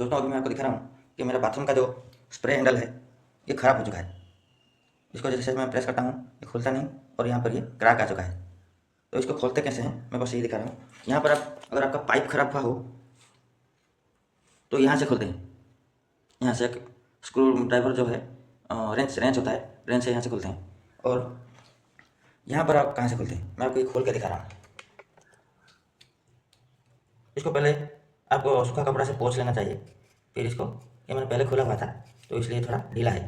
दोस्तों अभी मैं आपको दिखा रहा हूँ कि मेरा बाथरूम का जो स्प्रे हैंडल है ये ख़राब हो चुका है। इसको जैसे मैं प्रेस करता हूँ ये खुलता नहीं और यहाँ पर ये क्रैक आ चुका है। तो इसको खोलते कैसे हैं मैं बस यही दिखा रहा हूँ। यहाँ पर आप अगर आपका पाइप ख़राब हुआ हो तो यहाँ से खोलते हैं। यहाँ से एक स्क्रू ड्राइवर जो है रेंच रेंच होता है, रेंच से यहाँ से खोलते हैं। और यहाँ पर आप कहाँ से खोलते हैं मैं आपको ये खोल के दिखा रहा हूँ। इसको पहले आपको सूखा कपड़ा से पोंछ लेना चाहिए। फिर इसको, ये मैंने पहले खोला हुआ था तो इसलिए थोड़ा ढीला है।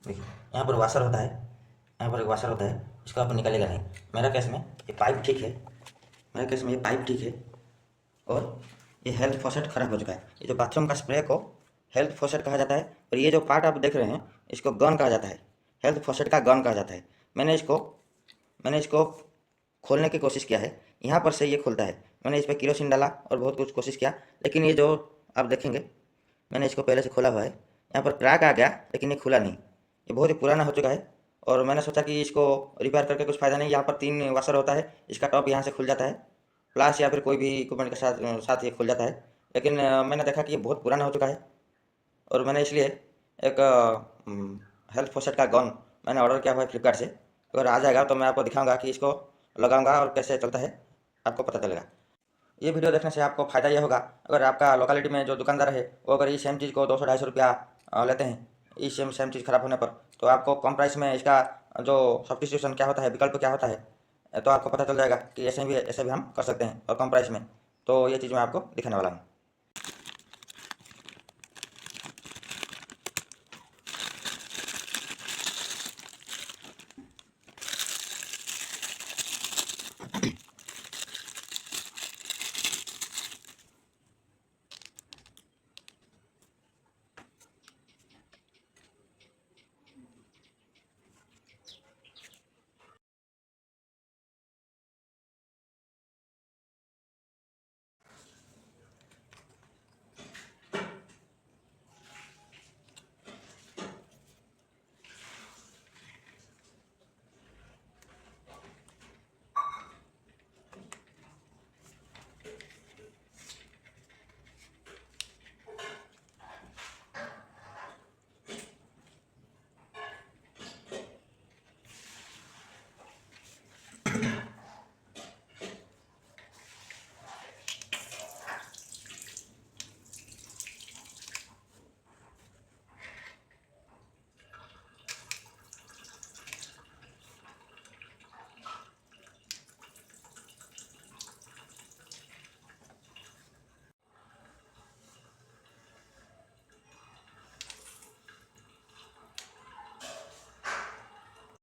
देखिए यहाँ पर वाशर होता है, यहाँ पर एक वाशर होता है, इसको आप निकालेगा नहीं। मेरा केस में ये पाइप ठीक है, मेरे केस में ये पाइप ठीक है। और ये हेल्थ फॉसेट ख़राब हो चुका है। ये जो बाथरूम का स्प्रे को हेल्थ फॉसेट कहा जाता है और ये जो पार्ट आप देख रहे हैं इसको गन कहा जाता है। हेल्थ फॉसेट का गन कहा जाता है। मैंने इसको खोलने की कोशिश किया है, यहाँ पर से ये खुलता है। मैंने इस पर केरोसिन डाला और बहुत कुछ कोशिश किया, लेकिन ये जो आप देखेंगे मैंने इसको पहले से खोला हुआ है, यहाँ पर क्रैक आ गया लेकिन ये खुला नहीं। ये बहुत ही पुराना हो चुका है और मैंने सोचा कि इसको रिपेयर करके कुछ फ़ायदा नहीं। यहाँ पर 3 वाशर होता है, इसका टॉप यहाँ से खुल जाता है, प्लास या फिर कोई भी इक्विपमेंट के साथ साथ ये खुल जाता है। लेकिन मैंने देखा कि ये बहुत पुराना हो चुका है और मैंने इसलिए एक हेल्थ फॉसेट का गन मैंने ऑर्डर किया हुआ है फ्लिपकार्ट से। अगर आ जाएगा तो मैं आपको दिखाऊंगा कि इसको लगाऊंगा और कैसे चलता है, आपको पता चलेगा। ये वीडियो देखने से आपको फ़ायदा ये होगा, अगर आपका लोकेलिटी में जो दुकानदार है वो अगर ये सेम चीज़ को 200-250 रुपया लेते हैं, इस सेम सेम चीज़ ख़राब होने पर, तो आपको कम प्राइस में इसका जो सब्स्टिट्यूशन क्या होता है, विकल्प क्या होता है, तो आपको पता चल जाएगा कि ऐसे भी हम कर सकते हैं और कम प्राइस में। तो ये चीज़ मैं आपको दिखाने वाला हूँ।